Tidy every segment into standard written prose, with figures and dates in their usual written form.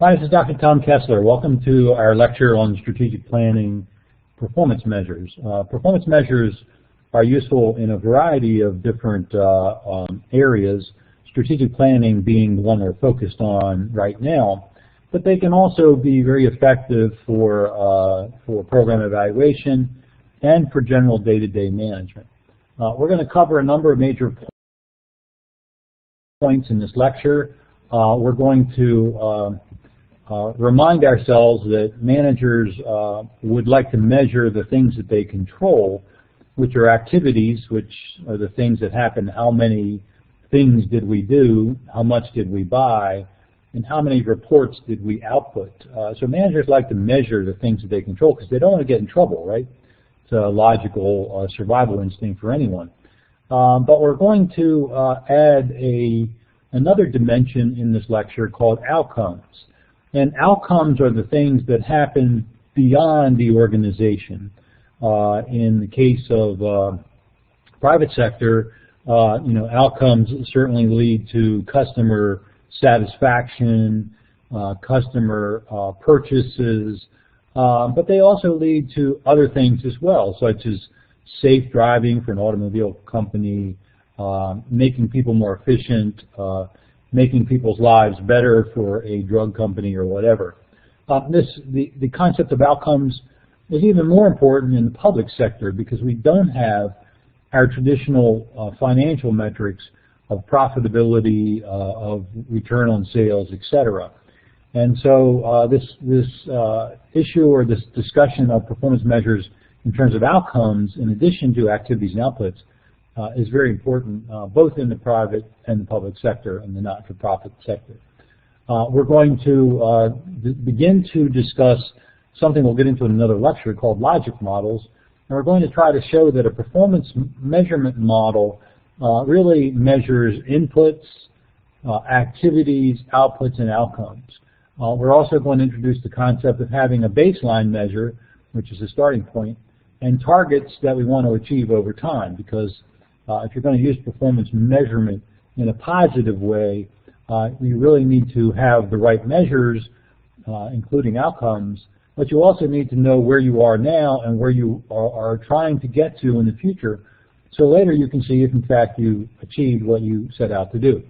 Hi, this is Dr. Tom Kessler. Welcome to our lecture on strategic planning performance measures. Performance measures are useful in a variety of different areas, strategic planning being the one we're focused on right now, but they can also be very effective for program evaluation and for general day-to-day management. We're going to cover a number of major points in this lecture. We're going to remind ourselves that managers would like to measure the things that they control, which are activities, which are the things that happen. How many things did we do? How much did we buy? And how many reports did we output? So managers like to measure the things that they control because they don't want to get in trouble, right? It's a logical survival instinct for anyone. But we're going to add another dimension in this lecture called outcomes. And outcomes are the things that happen beyond the organization. In the case of private sector, outcomes certainly lead to customer satisfaction, customer purchases, but they also lead to other things as well, such as safe driving for an automobile company, making people more efficient, making people's lives better for a drug company or whatever. The concept of outcomes is even more important in the public sector because we don't have our traditional financial metrics of profitability, of return on sales, etc. And so this issue or this discussion of performance measures in terms of outcomes, in addition to activities and outputs, is very important, both in the private and the public sector and the not-for-profit sector. We're going to begin to discuss something we'll get into in another lecture called logic models, and we're going to try to show that a performance measurement model really measures inputs, activities, outputs, and outcomes. We're also going to introduce the concept of having a baseline measure, which is a starting point, and targets that we want to achieve over time, because if you're going to use performance measurement in a positive way, you really need to have the right measures, including outcomes, but you also need to know where you are now and where you are trying to get to in the future, so later you can see if in fact you achieved what you set out to do.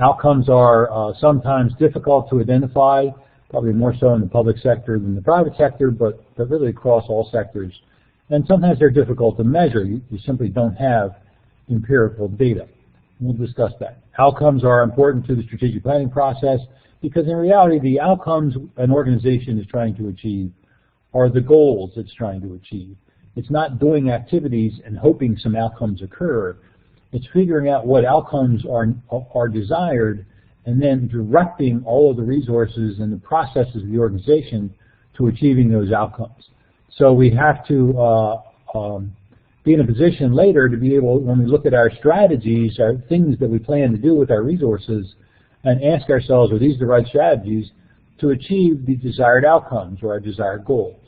Outcomes are sometimes difficult to identify, probably more so in the public sector than the private sector, but really across all sectors. And sometimes they're difficult to measure. You simply don't have empirical data. We'll discuss that. Outcomes are important to the strategic planning process because in reality the outcomes an organization is trying to achieve are the goals it's trying to achieve. It's not doing activities and hoping some outcomes occur. It's figuring out what outcomes are desired and then directing all of the resources and the processes of the organization to achieving those outcomes. So we have to be in a position later to be able, when we look at our strategies, our things that we plan to do with our resources, and ask ourselves, are these the right strategies to achieve the desired outcomes or our desired goals?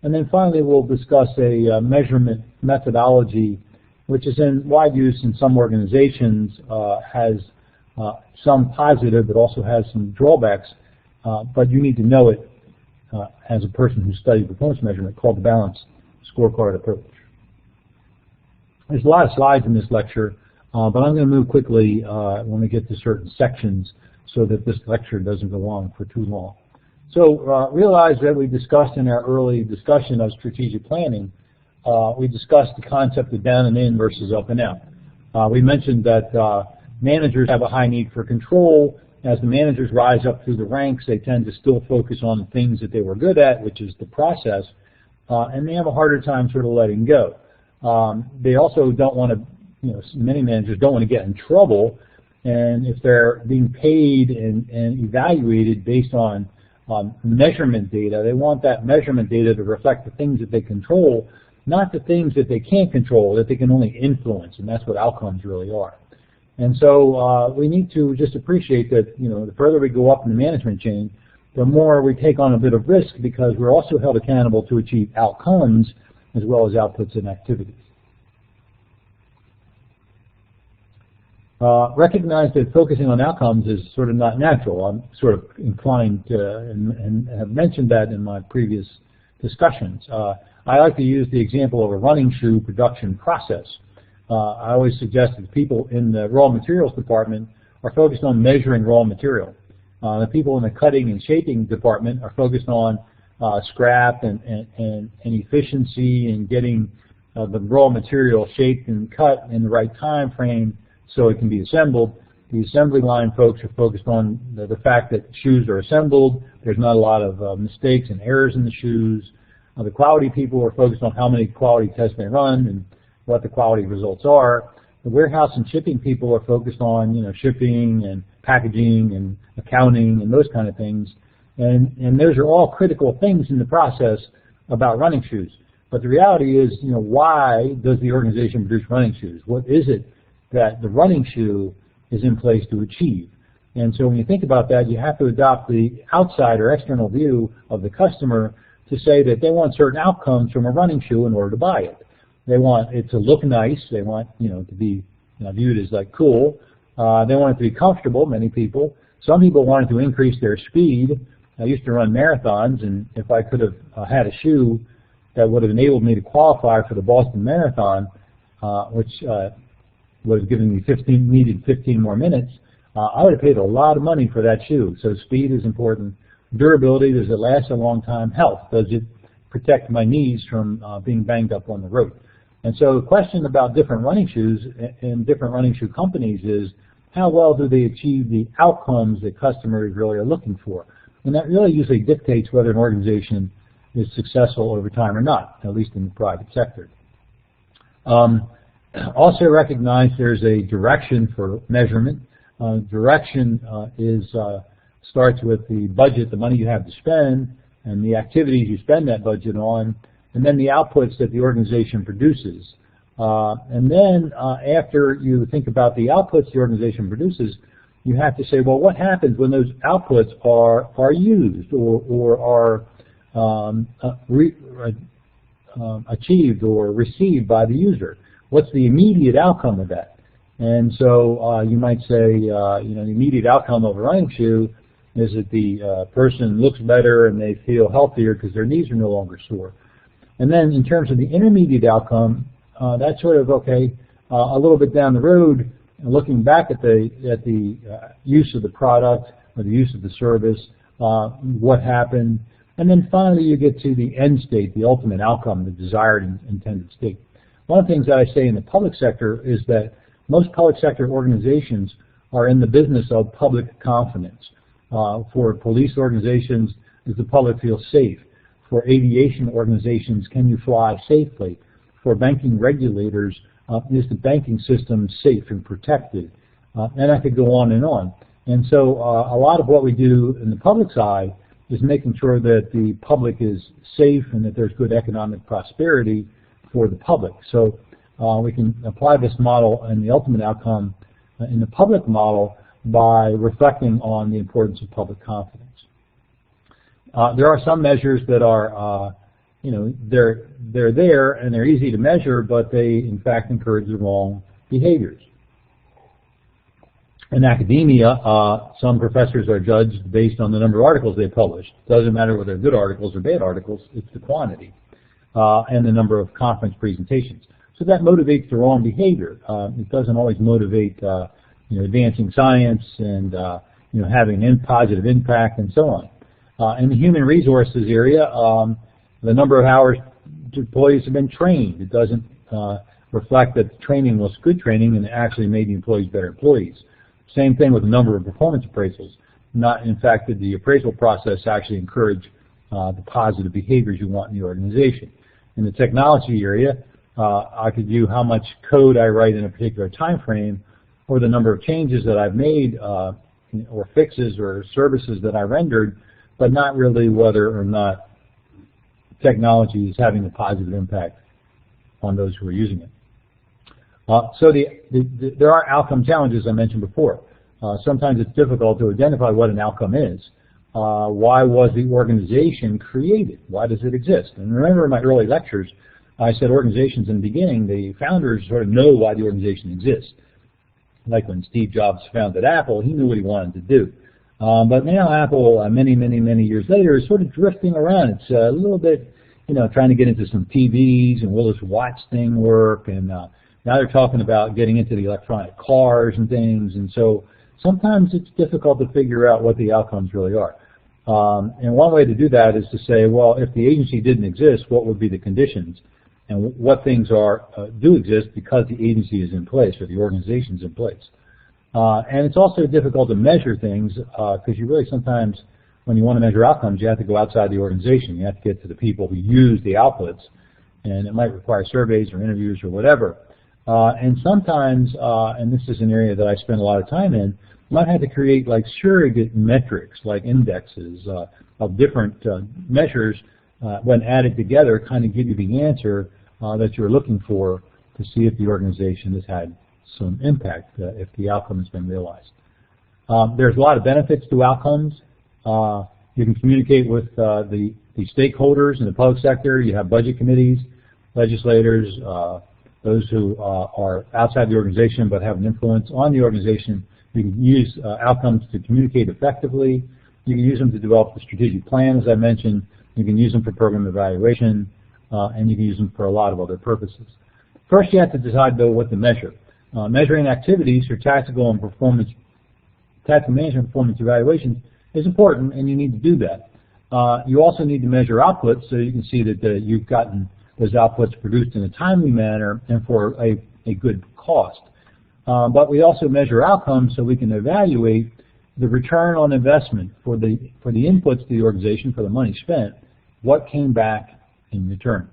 And then finally we'll discuss a measurement methodology which is in wide use in some organizations, has some positive but also has some drawbacks, but you need to know it as a person who studied performance measurement, called the balanced scorecard approach. There's a lot of slides in this lecture, but I'm going to move quickly when we get to certain sections so that this lecture doesn't go on for too long. So realize that we discussed in our early discussion of strategic planning, we discussed the concept of down and in versus up and out. We mentioned that managers have a high need for control. As the managers rise up through the ranks, they tend to still focus on the things that they were good at, which is the process, and they have a harder time sort of letting go. They also don't want to, many managers don't want to get in trouble, and if they're being paid and evaluated based on measurement data, they want that measurement data to reflect the things that they control, not the things that they can't control, that they can only influence, and that's what outcomes really are. And so we need to just appreciate that, the further we go up in the management chain, the more we take on a bit of risk because we're also held accountable to achieve outcomes as well as outputs and activities. recognize that focusing on outcomes is sort of not natural. I'm sort of inclined to, and have mentioned that in my previous discussions. I like to use the example of a running shoe production process. I always suggest that the people in the raw materials department are focused on measuring raw material. The people in the cutting and shaping department are focused on scrap and efficiency and getting the raw material shaped and cut in the right time frame so it can be assembled. The assembly line folks are focused on the fact that shoes are assembled. There's not a lot of mistakes and errors in the shoes. The quality people are focused on how many quality tests they run and what the quality results are. The warehouse and shipping people are focused on shipping and packaging and accounting and those kind of things. And those are all critical things in the process about running shoes. But the reality is, why does the organization produce running shoes? What is it that the running shoe is in place to achieve? And so when you think about that, you have to adopt the outside or external view of the customer to say that they want certain outcomes from a running shoe in order to buy it. They want it to look nice. They want to be viewed as like cool. They want it to be comfortable. Many people. Some people wanted to increase their speed. I used to run marathons, and if I could have had a shoe that would have enabled me to qualify for the Boston Marathon, which would have given me needed 15 more minutes, I would have paid a lot of money for that shoe. So speed is important. Durability, does it last a long time? Health, does it protect my knees from being banged up on the road? And so the question about different running shoes and different running shoe companies is, how well do they achieve the outcomes that customers really are looking for? And that really usually dictates whether an organization is successful over time or not, at least in the private sector. Also recognize there's a direction for measurement. Direction starts with the budget, the money you have to spend, and the activities you spend that budget on, and then the outputs that the organization produces. And then after you think about the outputs the organization produces, you have to say, well, what happens when those outputs are used or are achieved or received by the user? What's the immediate outcome of that? And so you might say, the immediate outcome of a running shoe is that the person looks better and they feel healthier because their knees are no longer sore. And then in terms of the intermediate outcome, that's sort of, a little bit down the road, looking back at the use of the product or the use of the service, what happened, and then finally you get to the end state, the ultimate outcome, the desired and intended state. One of the things that I say in the public sector is that most public sector organizations are in the business of public confidence. For police organizations, does the public feel safe? For aviation organizations, can you fly safely? For banking regulators, is the banking system safe and protected? And I could go on and on. And so a lot of what we do in the public side is making sure that the public is safe and that there's good economic prosperity for the public. So we can apply this model and the ultimate outcome in the public model by reflecting on the importance of public confidence. There are some measures that are, they're there and they're easy to measure, but they in fact encourage the wrong behaviors. In academia, some professors are judged based on the number of articles they publish. It doesn't matter whether they're good articles or bad articles, it's the quantity and the number of conference presentations. So that motivates the wrong behavior. It doesn't always motivate advancing science and having a positive impact and so on. In the human resources area, the number of hours employees have been trained. It doesn't reflect that the training was good training and it actually made the employees better employees. Same thing with the number of performance appraisals. Not, in fact, did the appraisal process actually encourage the positive behaviors you want in the organization. In the technology area, I could view how much code I write in a particular time frame or the number of changes that I've made or fixes or services that I rendered, but not really whether or not technology is having a positive impact on those who are using it. So there are outcome challenges I mentioned before. Sometimes it's difficult to identify what an outcome is. Why was the organization created? Why does it exist? And remember in my early lectures, I said organizations in the beginning, the founders sort of know why the organization exists. Like when Steve Jobs founded Apple, he knew what he wanted to do. But now Apple, many years later, is sort of drifting around. It's a little bit, trying to get into some TVs, and will this watch thing work? And now they're talking about getting into the electronic cars and things. And so sometimes it's difficult to figure out what the outcomes really are. And one way to do that is to say, well, if the agency didn't exist, what would be the conditions? And what things do exist because the agency is in place or the organization is in place. And it's also difficult to measure things because you really sometimes, when you want to measure outcomes, you have to go outside the organization. You have to get to the people who use the outputs, and it might require surveys or interviews or whatever. And sometimes, and this is an area that I spend a lot of time in, you might have to create like surrogate metrics, like indexes of different measures when added together, kind of give you the answer that you're looking for to see if the organization has had some impact, if the outcome has been realized. There's a lot of benefits to outcomes. You can communicate with the stakeholders in the public sector. You have budget committees, legislators, those who are outside the organization but have an influence on the organization. You can use outcomes to communicate effectively. You can use them to develop the strategic plan, as I mentioned. You can use them for program evaluation, and you can use them for a lot of other purposes. First, you have to decide, though, what to measure. Measuring activities for tactical and tactical management performance evaluation is important, and you need to do that. You also need to measure outputs so you can see that you've gotten those outputs produced in a timely manner and for a good cost. But we also measure outcomes so we can evaluate the return on investment for the inputs to the organization, for the money spent, what came back in return.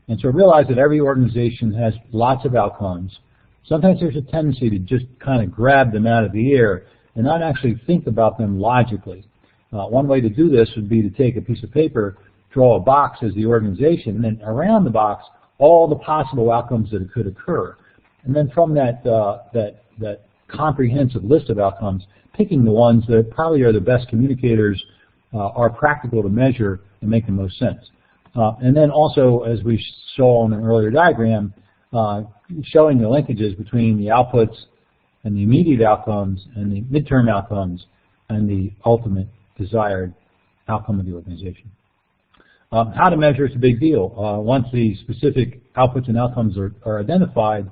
And so realize that every organization has lots of outcomes. Sometimes there's a tendency to just kind of grab them out of the air and not actually think about them logically. One way to do this would be to take a piece of paper, draw a box as the organization, and then around the box, all the possible outcomes that could occur. And then from that comprehensive list of outcomes, picking the ones that probably are the best communicators, are practical to measure and make the most sense. And then also, as we saw on an earlier diagram, showing the linkages between the outputs and the immediate outcomes and the midterm outcomes and the ultimate desired outcome of the organization. How to measure is a big deal. Once the specific outputs and outcomes are identified,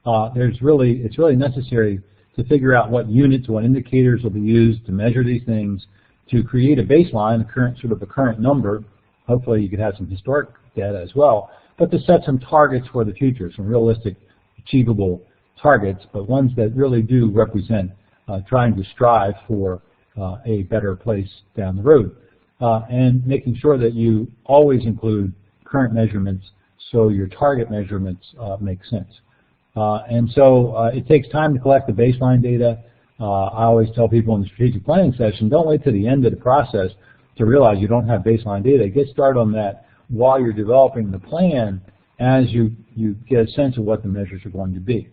it's really necessary to figure out what units, what indicators will be used to measure these things, to create a baseline, a current number. Hopefully you could have some historic data as well, but to set some targets for the future, some realistic, achievable targets, but ones that really do represent trying to strive for a better place down the road. And making sure that you always include current measurements so your target measurements make sense. And so it takes time to collect the baseline data. I always tell people in the strategic planning session, don't wait to the end of the process to realize you don't have baseline data. Get started on that while you're developing the plan as you get a sense of what the measures are going to be.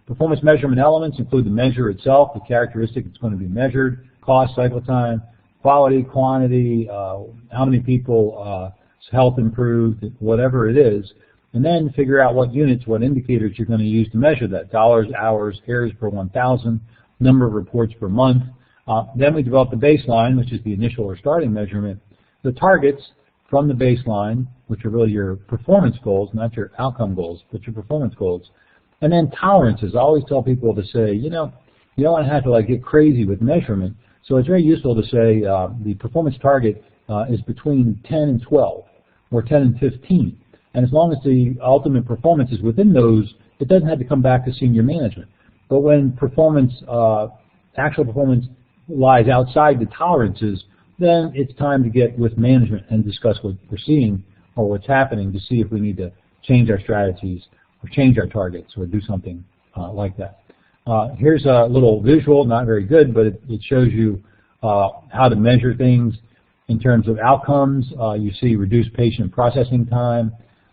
Performance measurement elements include the measure itself, the characteristic that's going to be measured, cost, cycle time, quality, quantity, how many people's health improved, whatever it is, and then figure out what units, what indicators you're going to use to measure that. Dollars, hours, errors per 1,000, number of reports per month. Then we develop the baseline, which is the initial or starting measurement. The targets from the baseline, which are really your performance goals, not your outcome goals, but your performance goals. And then tolerances. I always tell people to say, you don't want to have to get crazy with measurement. So it's very useful to say the performance target is between 10 and 12 or 10 and 15. And as long as the ultimate performance is within those, it doesn't have to come back to senior management. But when actual performance lies outside the tolerances, then it's time to get with management and discuss what we're seeing or what's happening to see if we need to change our strategies or change our targets or do something like that. Here's a little visual, not very good, but it shows you how to measure things in terms of outcomes. You see reduced patient processing time,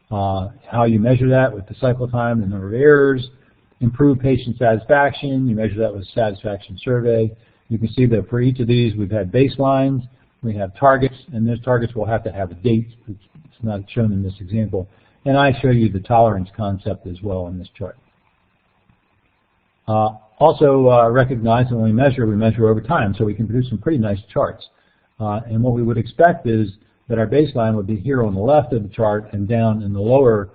how you measure that with the cycle time, the number of errors, improve patient satisfaction. You measure that with a satisfaction survey. You can see that for each of these we've had baselines, we have targets, and those targets will have to have a date. It's not shown in this example. And I show you the tolerance concept as well in this chart. Also recognize that when we measure over time, so we can produce some pretty nice charts. And what we would expect is that our baseline would be here on the left of the chart and down in the lower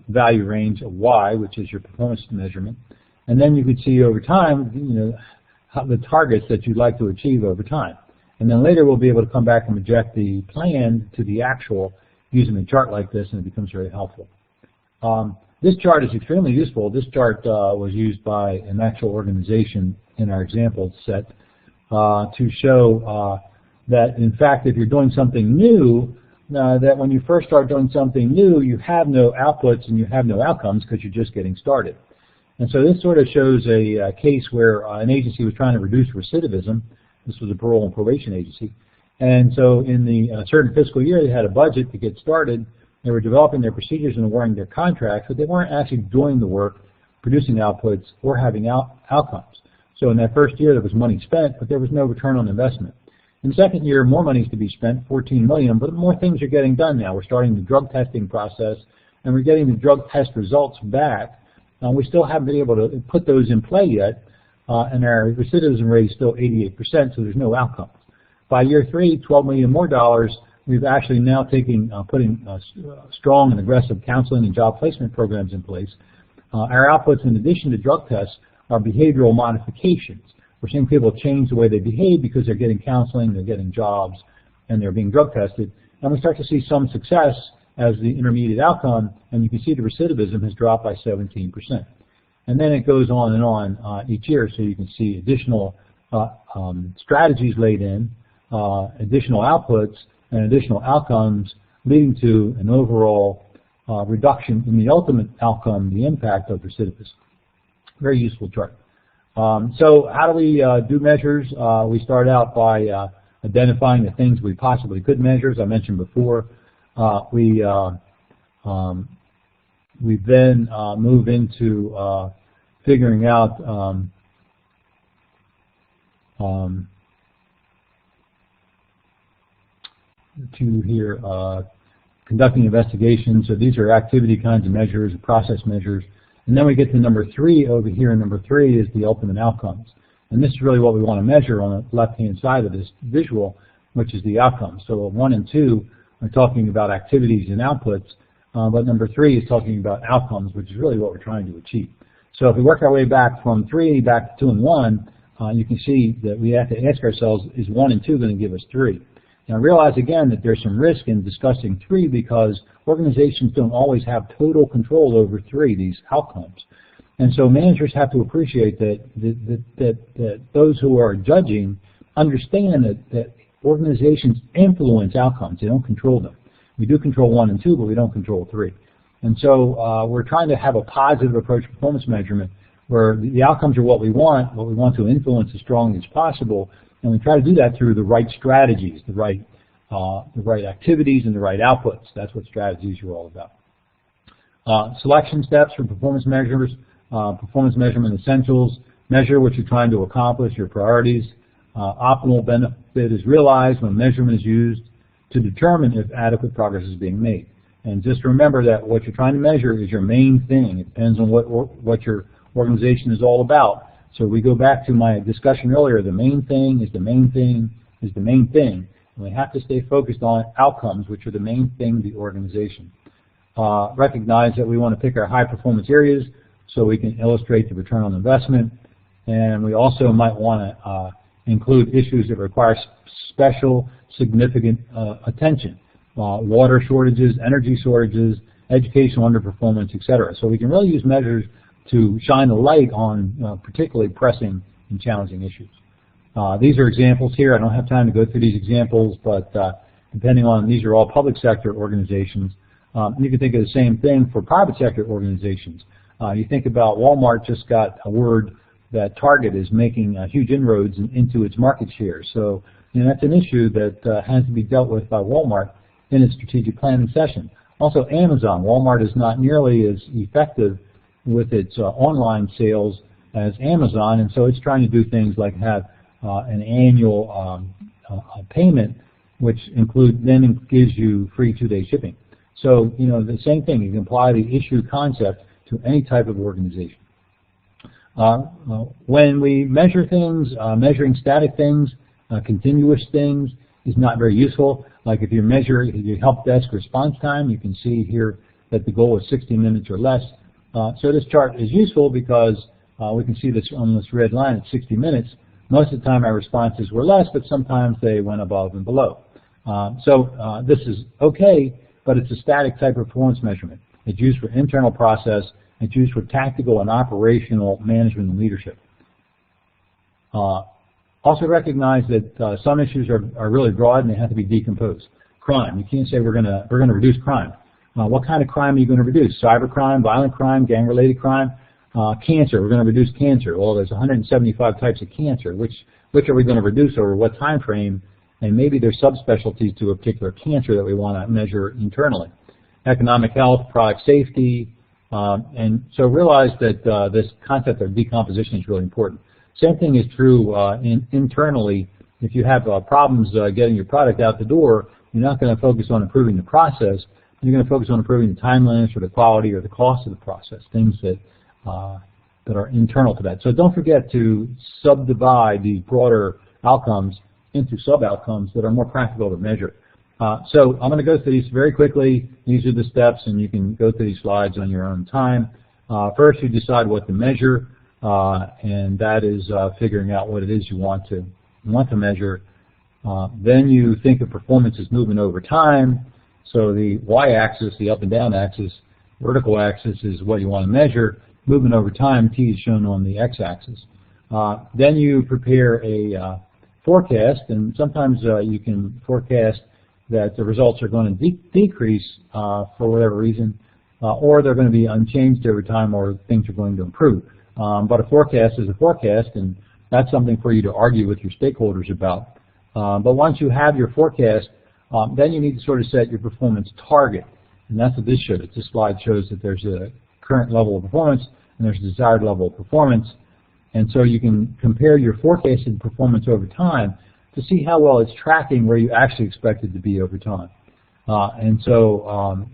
value range of Y, which is your performance measurement. And then you could see over time, the targets that you'd like to achieve over time. And then later we'll be able to come back and project the plan to the actual using a chart like this, and it becomes very helpful. This chart is extremely useful. This chart was used by an actual organization in our example set to show that, in fact, if you're doing something new, that when you first start doing something new, you have no outputs and you have no outcomes because you're just getting started. And so this sort of shows a case where an agency was trying to reduce recidivism. This was a parole and probation agency. And so in the certain fiscal year, they had a budget to get started. They were developing their procedures and awarding their contracts, but they weren't actually doing the work, producing outputs, or having outcomes. So in that first year, there was money spent, but there was no return on investment. In the second year, more money is to be spent, $14 million, but more things are getting done now. We're starting the drug testing process, and we're getting the drug test results back. We still haven't been able to put those in play yet, and our recidivism rate is still 88%, so there's no outcomes. By year 3, $12 million more dollars, we've actually now putting strong and aggressive counseling and job placement programs in place. Our outputs, in addition to drug tests, are behavioral modifications. We're seeing people change the way they behave because they're getting counseling, they're getting jobs, and they're being drug tested. And we start to see some success as the intermediate outcome, and you can see the recidivism has dropped by 17%. And then it goes on and on each year, so you can see additional strategies laid in, additional outputs, and additional outcomes leading to an overall reduction in the ultimate outcome, the impact of recidivism. Very useful chart. So how do we do measures? We start out by identifying the things we possibly could measure, as I mentioned before. We then move into figuring out conducting investigations. So these are activity kinds of measures, process measures. And then we get to number 3 over here, and number 3 is the ultimate outcomes. And this is really what we want to measure on the left-hand side of this visual, which is the outcomes. So 1 and 2 are talking about activities and outputs, but number 3 is talking about outcomes, which is really what we're trying to achieve. So if we work our way back from 3 back to 2 and 1, you can see that we have to ask ourselves, is 1 and 2 going to give us 3? Now realize again that there's some risk in discussing 3 because organizations don't always have total control over 3, these outcomes. And so managers have to appreciate that those who are judging understand that organizations influence outcomes. They don't control them. We do control 1 and 2, but we don't control 3. And so we're trying to have a positive approach to performance measurement where the outcomes are what we want to influence as strongly as possible, and we try to do that through the right strategies, the right activities, and the right outputs. That's what strategies are all about. Selection steps for performance measures, performance measurement essentials, measure what you're trying to accomplish, your priorities. Optimal benefit is realized when measurement is used to determine if adequate progress is being made. And just remember that what you're trying to measure is your main thing. It depends on what your organization is all about. So we go back to my discussion earlier, the main thing is the main thing is the main thing. And we have to stay focused on outcomes, which are the main thing of the organization. Recognize that we want to pick our high performance areas so we can illustrate the return on investment. And we also might want to include issues that require special, significant attention. Water shortages, energy shortages, educational underperformance, etc. So we can really use measures to shine a light on particularly pressing and challenging issues. These are examples here. I don't have time to go through these examples, but depending on, these are all public sector organizations. You can think of the same thing for private sector organizations. You think about Walmart just got a word that Target is making huge inroads into its market share. So that's an issue that has to be dealt with by Walmart in its strategic planning session. Also Amazon. Walmart is not nearly as effective with its online sales as Amazon, and so it's trying to do things like have an annual payment, which then gives you free 2-day shipping. So the same thing, you can apply the issue concept to any type of organization. When we measure things, measuring static things, continuous things is not very useful. Like if you measure your help desk response time, you can see here that the goal is 60 minutes or less. So this chart is useful because we can see this on this red line at 60 minutes. Most of the time our responses were less, but sometimes they went above and below. So this is okay, but it's a static type of performance measurement. It's used for internal process. It's used for tactical and operational management and leadership. Also recognize that some issues are really broad and they have to be decomposed. Crime. You can't say we're going to reduce crime. What kind of crime are you going to reduce? Cyber crime, violent crime, gang-related crime? Cancer. We're going to reduce cancer. Well, there's 175 types of cancer. Which are we going to reduce over what time frame? And maybe there's subspecialties to a particular cancer that we want to measure internally. Economic health, product safety, and so realize that this concept of decomposition is really important. Same thing is true internally. If you have problems getting your product out the door, you're not going to focus on improving the process. You're going to focus on improving the timeliness or the quality or the cost of the process, things that are internal to that. So don't forget to subdivide the broader outcomes into sub-outcomes that are more practical to measure. So I'm going to go through these very quickly. These are the steps, and you can go through these slides on your own time. First, you decide what to measure, and that is figuring out what it is you want to measure. Then you think of performance as movement over time. So the y-axis, the up and down axis, vertical axis is what you want to measure. Movement over time, T is shown on the x-axis. Then you prepare a forecast, and sometimes you can forecast that the results are going to decrease for whatever reason, or they're going to be unchanged over time, or things are going to improve. But a forecast is a forecast, and that's something for you to argue with your stakeholders about. But once you have your forecast, then you need to sort of set your performance target, and that's what this shows. This slide shows that there's a current level of performance, and there's a desired level of performance. And so you can compare your forecasted performance over time to see how well it's tracking where you actually expect it to be over time. And so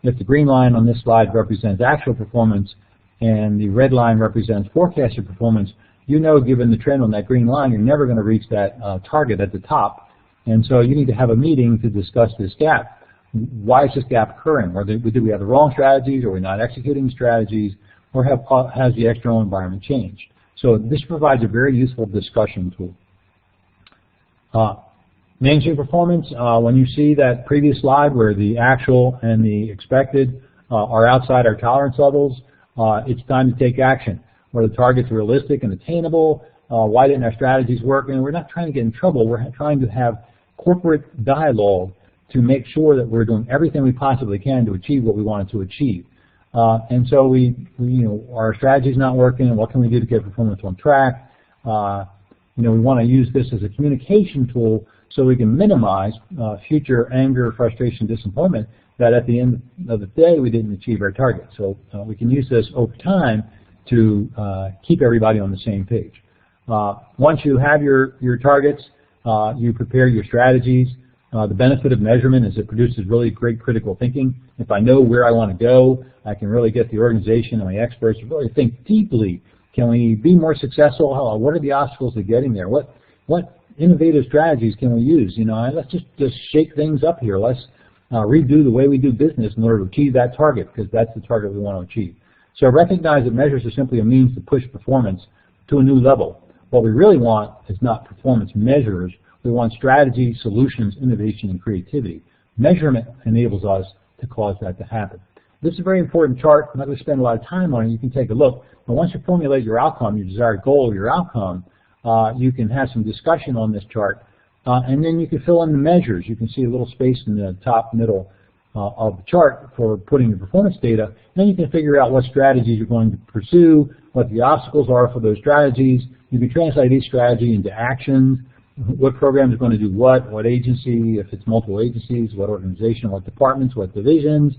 if the green line on this slide represents actual performance and the red line represents forecasted performance, you know, given the trend on that green line, you're never going to reach that target at the top. And so you need to have a meeting to discuss this gap. Why is this gap occurring? Do we have the wrong strategies? Are we not executing strategies? Or has the external environment changed? So this provides a very useful discussion tool. Managing performance, when you see that previous slide where the actual and the expected are outside our tolerance levels, it's time to take action. Where the targets are realistic and attainable, why didn't our strategies work? And we're not trying to get in trouble, we're trying to have corporate dialogue to make sure that we're doing everything we possibly can to achieve what we wanted to achieve. And so we our strategy's not working. What can we do to get performance on track? We want to use this as a communication tool so we can minimize future anger, frustration, disappointment that at the end of the day we didn't achieve our target. So we can use this over time to keep everybody on the same page. Once you have your targets, you prepare your strategies. The benefit of measurement is it produces really great critical thinking. If I know where I want to go, I can really get the organization and my experts to really think deeply. Can we be more successful? What are the obstacles to getting there? What innovative strategies can we use? Let's just shake things up here. Let's redo the way we do business in order to achieve that target, because that's the target we want to achieve. So recognize that measures are simply a means to push performance to a new level. What we really want is not performance measures. We want strategy, solutions, innovation, and creativity. Measurement enables us to cause that to happen. This is a very important chart. I'm not going to spend a lot of time on it. You can take a look. But once you formulate your outcome, your desired goal, your outcome, you can have some discussion on this chart. And then you can fill in the measures. You can see a little space in the top middle of the chart for putting the performance data. And then you can figure out what strategies you're going to pursue, what the obstacles are for those strategies. You can translate each strategy into actions. What program is going to do what agency, if it's multiple agencies, what organization, what departments, what divisions,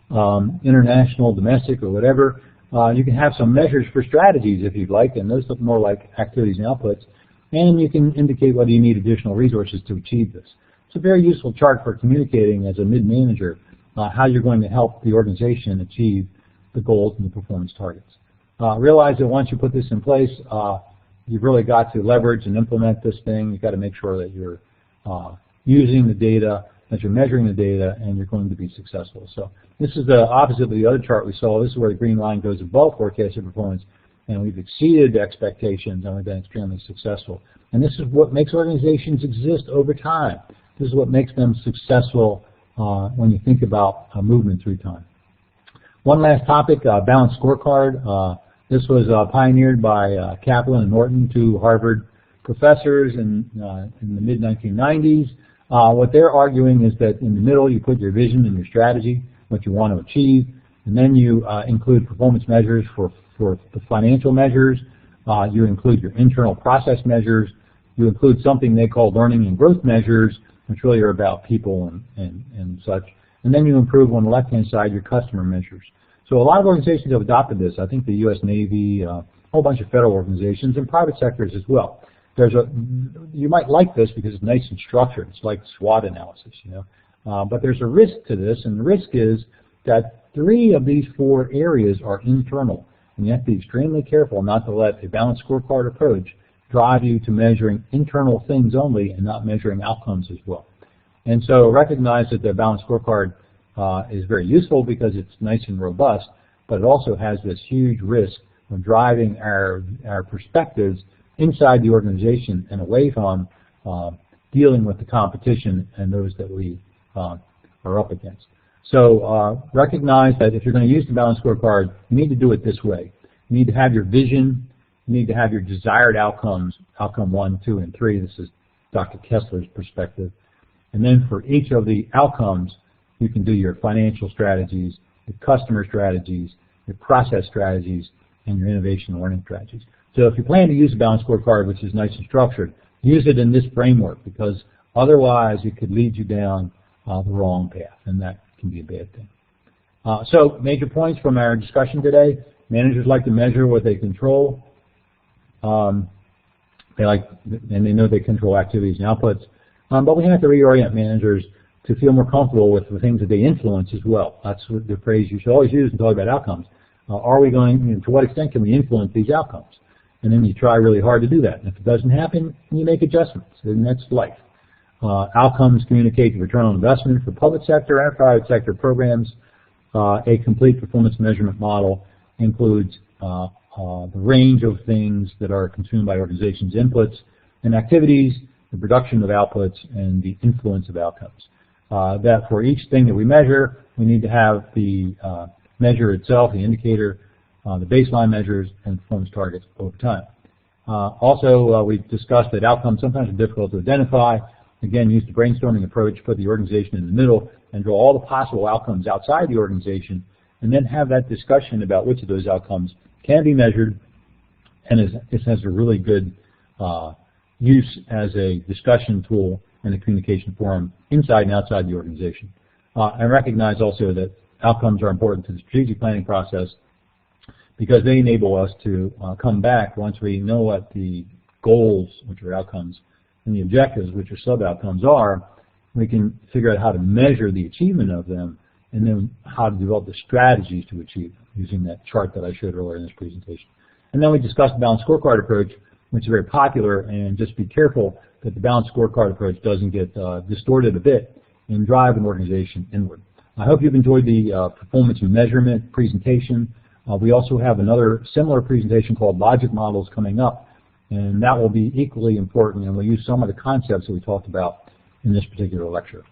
international, domestic, or whatever. You can have some measures for strategies if you'd like, and those look more like activities and outputs. And you can indicate whether you need additional resources to achieve this. It's a very useful chart for communicating as a mid-manager how you're going to help the organization achieve the goals and the performance targets. realize that once you put this in place, you've really got to leverage and implement this thing. You've got to make sure that you're using the data, that you're measuring the data, and you're going to be successful. So this is the opposite of the other chart we saw. This is where the green line goes above forecasted performance, and we've exceeded expectations and we've been extremely successful. And this is what makes organizations exist over time. This is what makes them successful when you think about movement through time. One last topic, balanced scorecard. This was pioneered by Kaplan and Norton, two Harvard professors in the mid-1990s. What they're arguing is that in the middle you put your vision and your strategy, what you want to achieve, and then you include performance measures for the financial measures. You include your internal process measures. You include something they call learning and growth measures, which really are about people and such. And then you improve on the left-hand side your customer measures. So a lot of organizations have adopted this. I think the U.S. Navy, a whole bunch of federal organizations, and private sectors as well. You might like this because it's nice and structured. It's like SWOT analysis, you know. But there's a risk to this, and the risk is that 3 of these 4 areas are internal. And you have to be extremely careful not to let a balanced scorecard approach drive you to measuring internal things only and not measuring outcomes as well. And so recognize that the balanced scorecard is very useful because it's nice and robust, but it also has this huge risk of driving our perspectives inside the organization and away from dealing with the competition and those that we are up against. So recognize that if you're going to use the balanced scorecard, you need to do it this way. You need to have your vision. You need to have your desired outcomes, outcome 1, 2, and 3. This is Dr. Kessler's perspective. And then for each of the outcomes, you can do your financial strategies, your customer strategies, your process strategies, and your innovation and learning strategies. So if you plan to use a balanced scorecard, which is nice and structured, use it in this framework, because otherwise it could lead you down the wrong path, and that can be a bad thing. So major points from our discussion today. Managers like to measure what they control. They know they control activities and outputs. But we have to reorient managers to feel more comfortable with the things that they influence as well. That's the phrase you should always use in talking about outcomes. Are we going, to what extent can we influence these outcomes? And then you try really hard to do that. And if it doesn't happen, you make adjustments, and that's life. Outcomes communicate the return on investment for public sector and private sector programs. A complete performance measurement model includes the range of things that are consumed by organizations' inputs and activities, the production of outputs, and the influence of outcomes. That for each thing that we measure, we need to have the measure itself, the indicator, the baseline measures, and performance targets over time. Also, we've discussed that outcomes sometimes are difficult to identify. Again, use the brainstorming approach, put the organization in the middle, and draw all the possible outcomes outside the organization, and then have that discussion about which of those outcomes can be measured, and this has a really good use as a discussion tool and a communication forum inside and outside the organization. And recognize also that outcomes are important to the strategic planning process because they enable us to come back once we know what the goals, which are outcomes, and the objectives, which are sub-outcomes, are. We can figure out how to measure the achievement of them and then how to develop the strategies to achieve them using that chart that I showed earlier in this presentation. And then we discussed the balanced scorecard approach, which is very popular, and just be careful that the balanced scorecard approach doesn't get distorted a bit and drive an organization inward. I hope you've enjoyed the performance measurement presentation. We also have another similar presentation called Logic Models coming up, and that will be equally important, and we'll use some of the concepts that we talked about in this particular lecture.